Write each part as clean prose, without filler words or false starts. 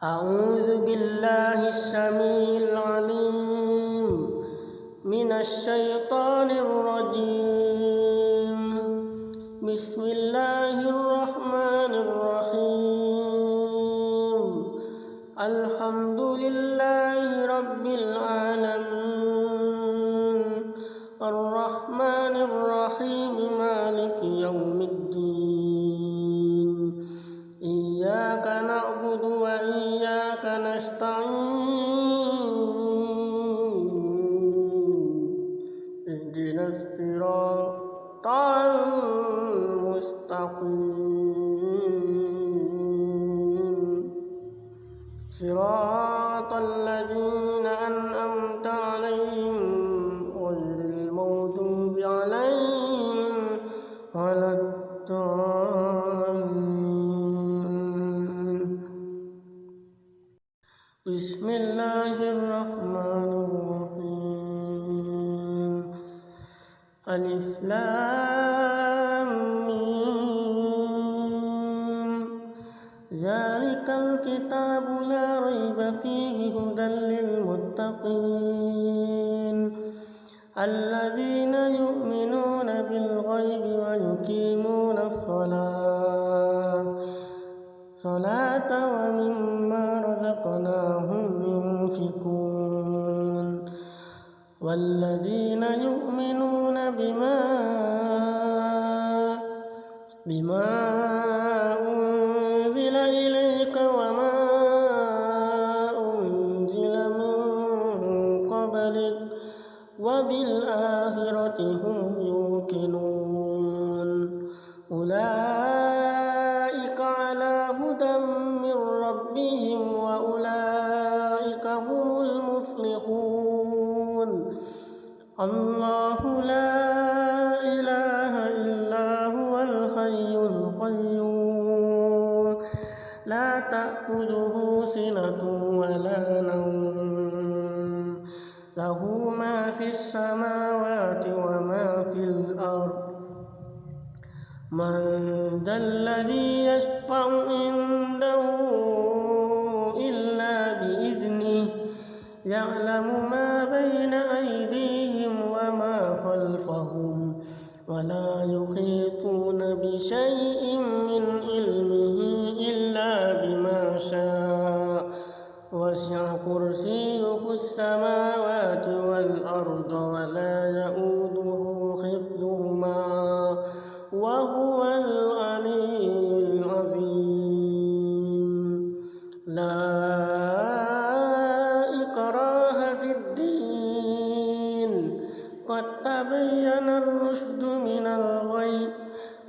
أعوذ بالله السميع العليم من الشيطان الرجيم. بسم الله الرحمن الرحيم. الحمد لله رب العالمين الرحمن الرحيم مالك يوم الدين. إياك نعبد وإياك نستعين. اهدنا الصراط المستقيم صراط الذين أنعمت عليهم غير المغضوب عليهم ولا الضالين. بسم الله الرحمن الرحيم. ألف لام ميم. ذلك الكتاب لا ريب فيه هدى للمتقين الذين يؤمنون بالغيب ويقيمون الصلاة ومما رزقناهم ينفقون والذين يؤمنون بما أنزل إليك وما أنزل من قبلك وبالآخرة هم يوقنون. أولئك على هدى من ربهم وأولئك هم المفلحون. الله لا إله إلا هو الحي القيوم لا تأخذه سنة ولا نوم له ما في السماوات وما في الأرض. من ذا الذي يشفع عنده إلا بإذنه يعلم ما بين أيديهم وما خلفهم ولا يحيطون بشيء من علمه إلا بما شاء. وسع كرسيه السماوات والأرض ولا يئوده حفظهما وهو العلي العظيم. لا إكراه في الدين قد تبين الرشد من الغي.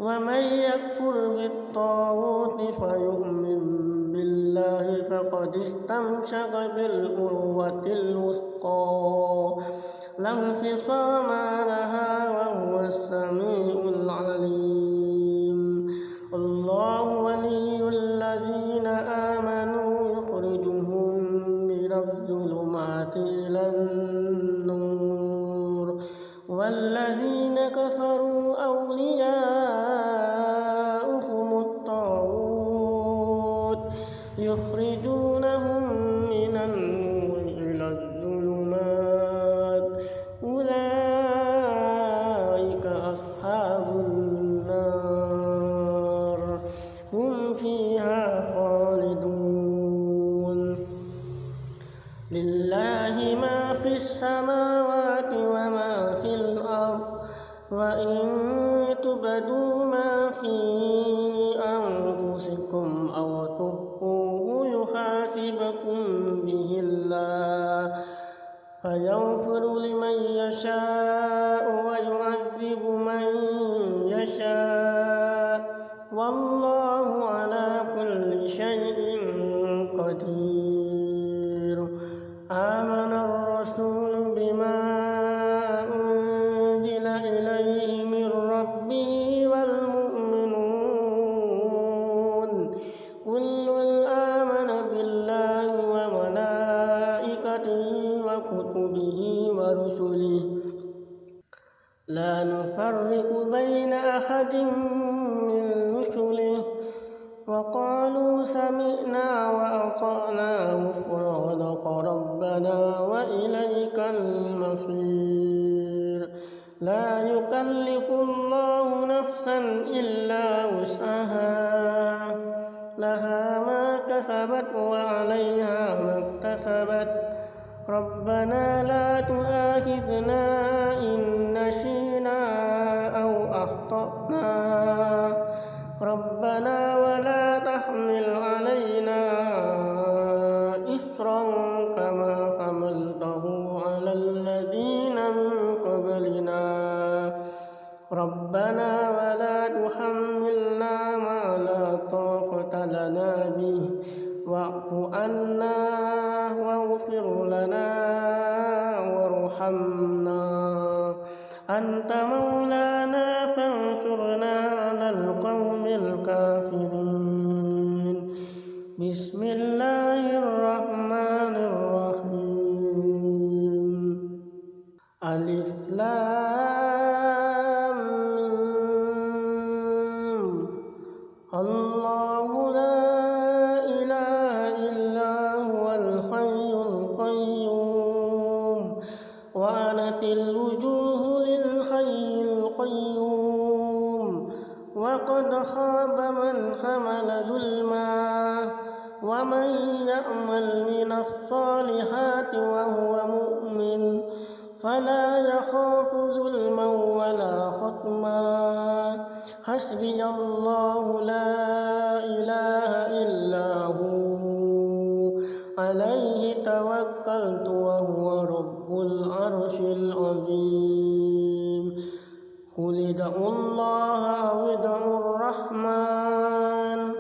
ومن يكفر بالطاغوت فيؤمن بالله فقد استمسك بالعروة الوثقى لا انفصام لها وهو السميع العليم. الله ولي الذين آمنوا يخرجهم من الظلمات إلى النور والذين كفروا أولياؤهم الطاغوت يخرجونهم من النور إلى الظلمات. أولئك أصحاب النار هم فيها خالدون. لله ما في السماوات وما في الأرض وإن تبدوا ما في أنفسكم أو تخفوه يحاسبكم به الله فيغفر لمن يشاء ويعذب من يشاء والله على كل شيء قدير. آمن الرسول بما أنزل إليه من ربه والمؤمنون كل آمن بالله وملائكته وكتبه ورسله لا نفرق بين أحد من رسله وقالوا سمعنا وأطعنا غفرانك ربنا وإليك المصير لا يكلف الله نفسا إلا وسعها لها ما كسبت وعليها ما اكتسبت ربنا لا تؤاخذنا إن نسينا أو أخطأنا ربنا ولا تحمل علينا إصرا كما حملته على الذين من قبلنا ربنا ولا تحملنا ما لا طاقة لنا به واعف عنا واغفر لنا وارحمنا أنت مولانا فانصرنا على القوم الكافرين بسم الله الرحمن الرحيم ألف لام ميم الله لا إله إلا هو الحي القيوم وعنت الوجوه للحي القيوم وقد خاب من حمل ظلما ومن يعمل من الصالحات وهو مؤمن فلا يخاف ظلما ولا خصما حسبي الله لا إله إلا هو عليه توكلت وهو رب العرش العظيم قل ادعوا الله أو ادعوا الرحمن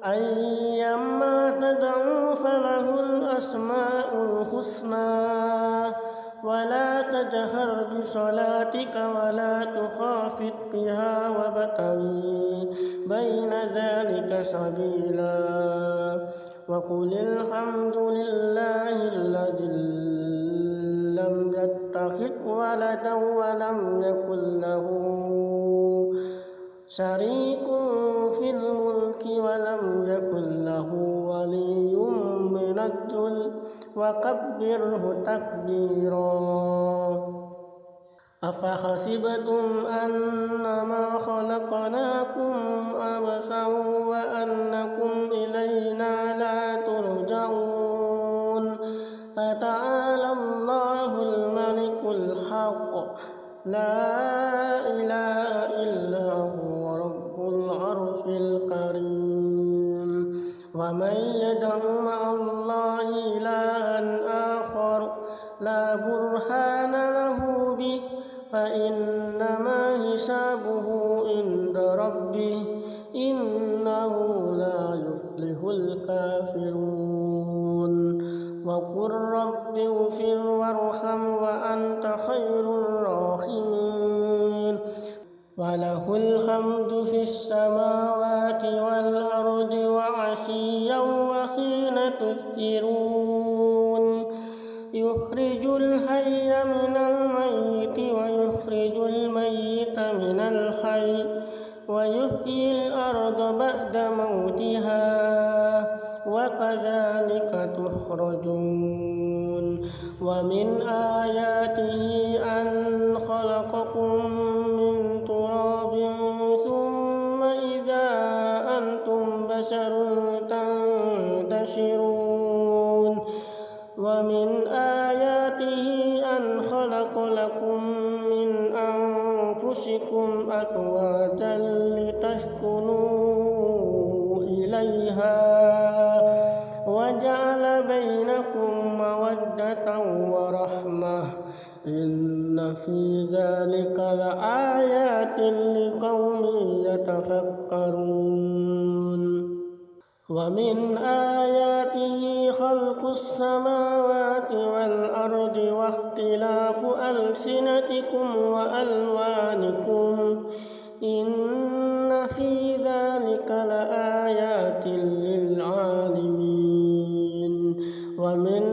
أيما تدعوا فله الأسماء الحسنى ولا تجهر بصلاتك ولا تخافت بها وابتغي بين ذلك سبيلا وقل الحمد لله الذي لم يتخذ ولدا ولم يكن له شريك في الملك ولم يكن له ولي من الذل وكبره تكبيرا أفحسبتم أنما خلقناكم عبثا وأنكم إلينا لا ترجعون فتعالى الله الملك الحق لا إله إلا هو رب العرش الكريم ومن يدع مع الله إلها آخر لا برهان له به فإنما حسابه عند ربه إنه لا يفلح الكافرون وقل رب اغفر وارحم وأنت خير الراحمين وله الحمد في السماوات والأرض وعشيا وحين تظهرون يخرج الحي من الميت ويخرج الميت من الحي ويحيي الأرض بعد موتها وكذلك تخرجون ومن آياته أن خلقكم من تراب ثم إذا أنتم بشر تنتشرون ومن آياته أن خلق لكم من أنفسكم أزواجا لتسكنوا إليها وجعل بينكم مودة ورحمة إن في ذلك لآيات لقوم يتفكرون ومن آياته خلق السماوات والأرض واختلاف ألسنتكم وألوانكم إن في ذلك لآيات للعالمين ومن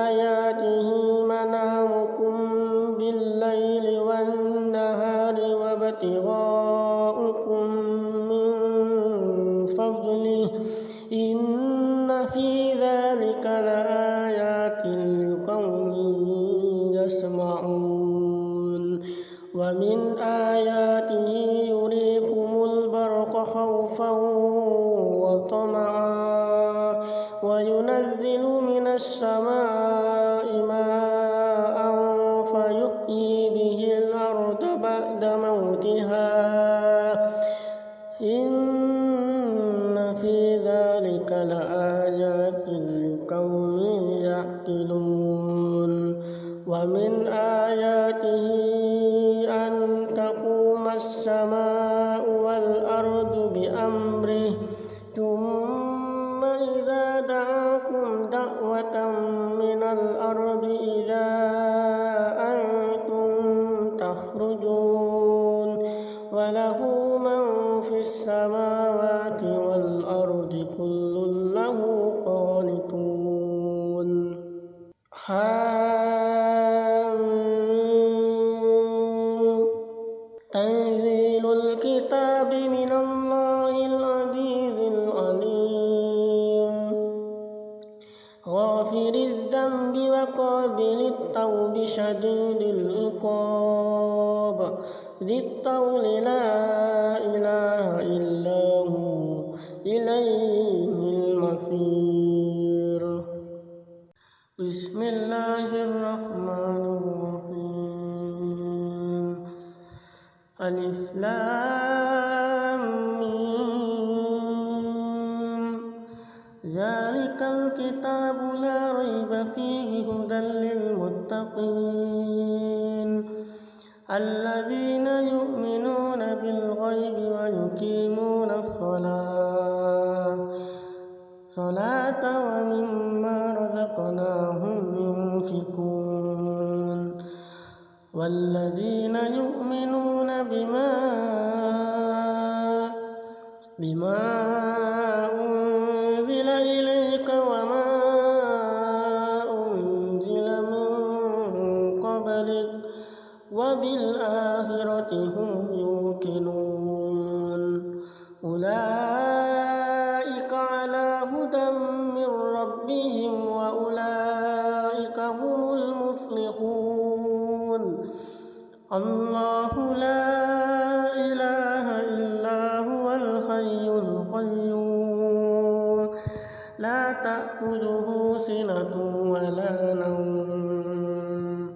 آياته منامكم بالليل والنهار وابتغاؤكم من فضله آياته يريكم البرق خوفا وطمعا وينزل من السماء ماء فيحيي به الأرض بعد موتها إن في ذلك لآيات لقوم يعقلون ومن آياته أن تقوم السماء والأرض بأمره ثم إذا دعاكم دعوة من الأرض إذا أنتم تخرجون وله من في السماوات والأرض كل له قانتون تنزيل الكتاب من الله العزيز العليم غافر الذنب وقابل التوب شديد العقاب ذي الطول لا إله إلا هو إليه المصير بسم الله الرحمن الرحيم ألف لام ميم ذلك الكتاب لا ريب فيه هدى للمتقين الذين يؤمنون بالغيب ويقيمون الصلاة ومما رزقناهم ينفقون والذين يؤمنون بما أنزل إليك وما أنزل من قبلك وبالآخرة هم يوقنون أولئك على هدى من ربهم وأولئك هم المفلحون الله لا إله إلا هو الحي القيوم لا تأخذه سنة ولا نوم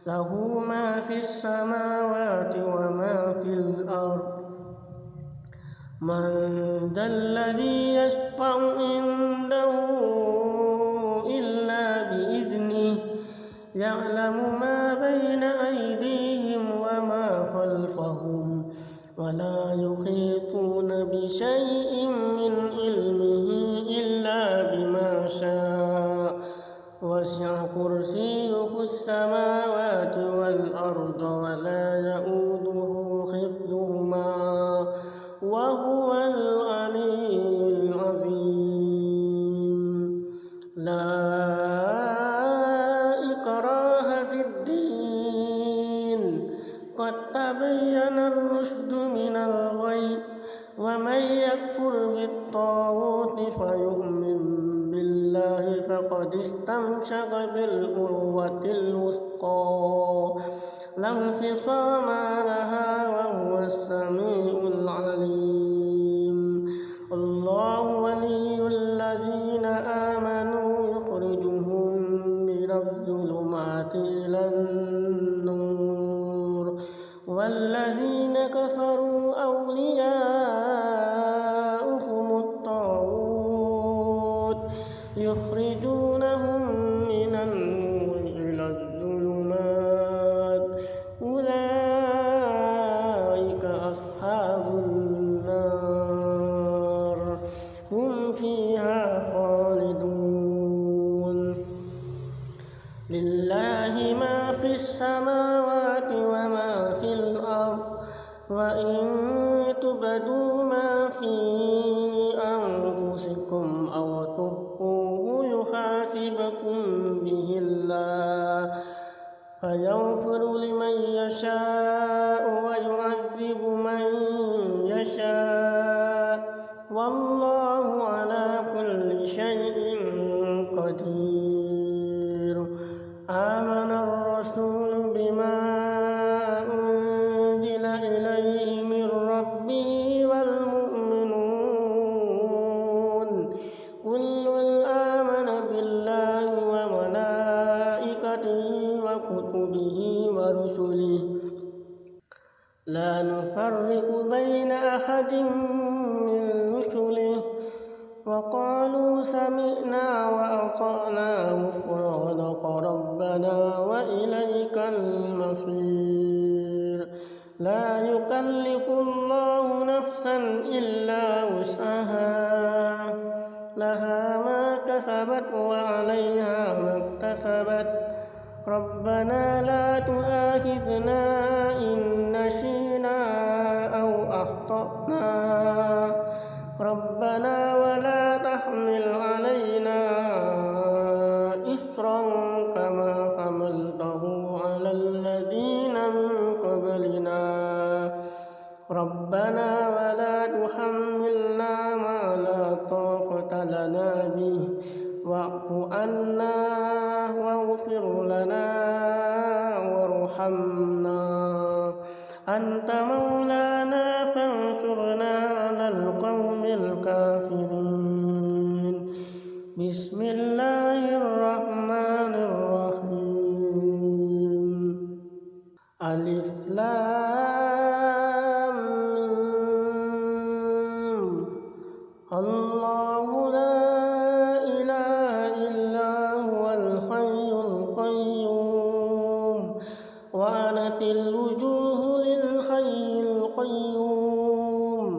له ما في السماوات وما في الأرض من ذا الذي يشفع عنده إلا بإذنه يعلم ما بين أيديهم وما خلفهم ولا يحيطون بشيء من علمه إلا بما شاء وسع كرسيه السماوات والأرض ولا يؤوده حفظهما وهو العلي العظيم لا إكراه في الدين قد تبين الرشد من الغي ومن يكفر بالطاغوت فيؤمن بالله فقد استمسك بالعروة الوثقى لا انفصام لها وهو السميع العليم الله ولي الذين آمنوا يخرجهم من الظلمات إلى النور والذين كفروا أولياؤهم الطاغوت يخرجونهم من النور إلى الظلمات أولئك أصحاب النار هم فيها خالدون لله ما في السماوات وما في الأرض وإن تبدوا ما في أنفسكم أو تخفوه يحاسبكم به الله فيغفر لمن يشاء ويعذب من يشاء والله على كل شيء قدير آمن الرسول بما أنزل نفرق بين أحد من رسله وقالوا سمعنا وأطعنا غفرانك ربنا وإليك المصير لا يكلف الله نفسا إلا وسعها لها ما كسبت وعليها ما اكتسبت ربنا لا تؤاخذنا إن نسينا أو أخطأنا ربنا ولا تحمل علينا إصرا كما حملته على الذين من قبلنا ربنا ولا تحملنا ما لا طاقة لنا به واعف عنا واغفر لنا وارحمنا أنت مولانا فانصرنا على القوم الكافرين بسم الله الرحمن الرحيم ألف لام ميم الله لا إله إلا هو الحي القيوم وعنت الوجوه للحي القيوم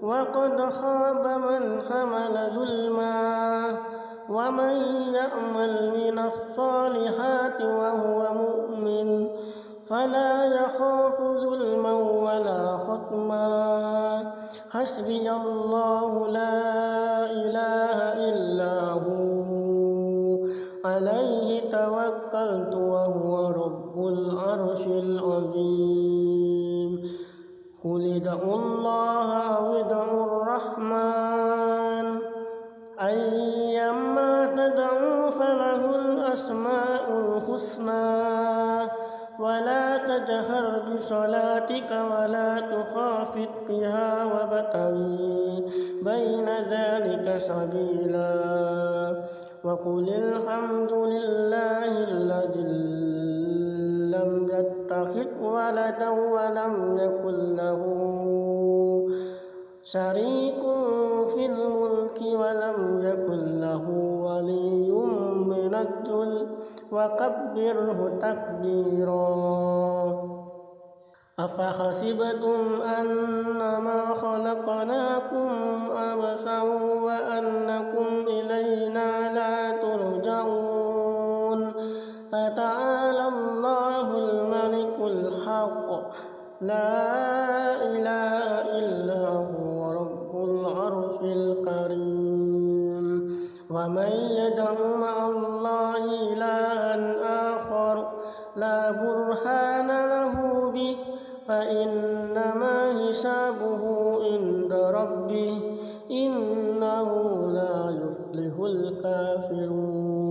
وقد خاب من حمل ظلما ومن يعمل من الصالحات وهو مؤمن فلا يخاف ظلما ولا خصما حسبي الله لا إله إلا هو عليه توكلت وهو رب العرش العظيم قل ادعوا الله أو ادعوا الرحمن أيما تدعوا فله الأسماء الحسنى ولا تجهر بصلاتك ولا تخافت بها وابتغي بين ذلك سبيلا وقل الحمد لله الذي لم يتخذ ولدا ولم يكن له شريك في الملك ولم يكن له ولي من الذل وكبره تكبيرا أفحسبتم أنما خلقناكم عبثا وأنكم إلينا لا ترجعون فتعالى الله الملك الحق لا إله إلا هو رب العرش الكريم ومن يدع مع الله إلها آخر لا برهان له به فإنما حسابه عند ربه إنه لا يفلح الكافرون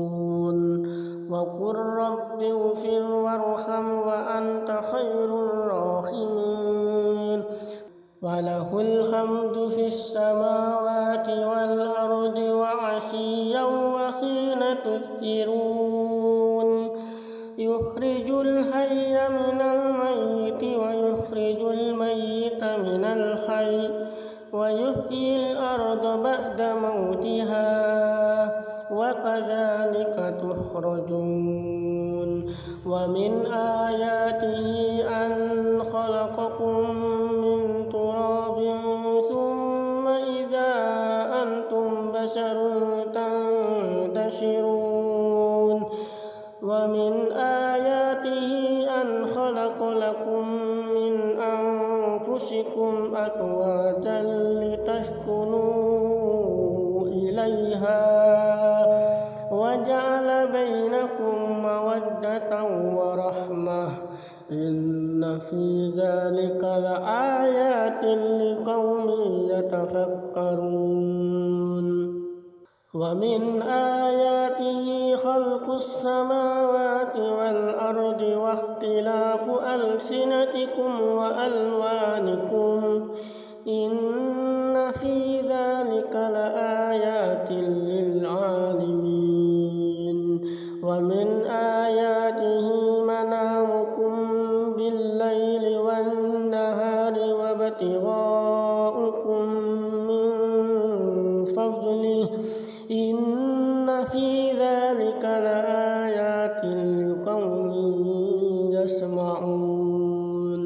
وقل رب اغفر وارحم وأنت خير الراحمين وله الحمد في السماوات والأرض وعشيا وحين تظهرون يخرج الحي من الميت ويخرج الميت من الحي ويحيي الأرض بعد موتها وكذلك تخرجون ومن آياته أن خلقكم من تراب ثم إذا أنتم بشر تنتشرون ومن آياته أن خلق لكم من أنفسكم أزواجا لتسكنوا إليها وجعل بينكم مودة ورحمة إن في ذلك لآيات لقوم يتفكرون ومن آياته خلق السماوات والأرض واختلاف ألسنتكم وألوانكم إن في ذلك لآيات للعالمين ومن آياته منامكم بالليل والنهار وابتغاؤكم من فضله إن في ذلك لآيات لقوم يسمعون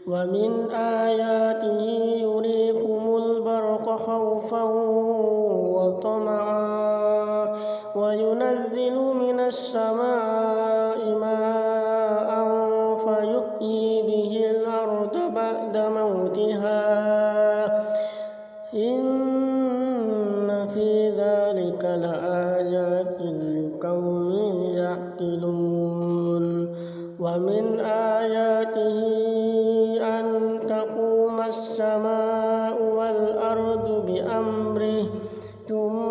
ومن آياته يريكم البرق خوفا وطمعا وينزل من السماء ماء فيحيي به الأرض بعد موتها إن في ذلك لآيات لقوم يعقلون ومن آياته أن تقوم السماء والأرض بأمره ثم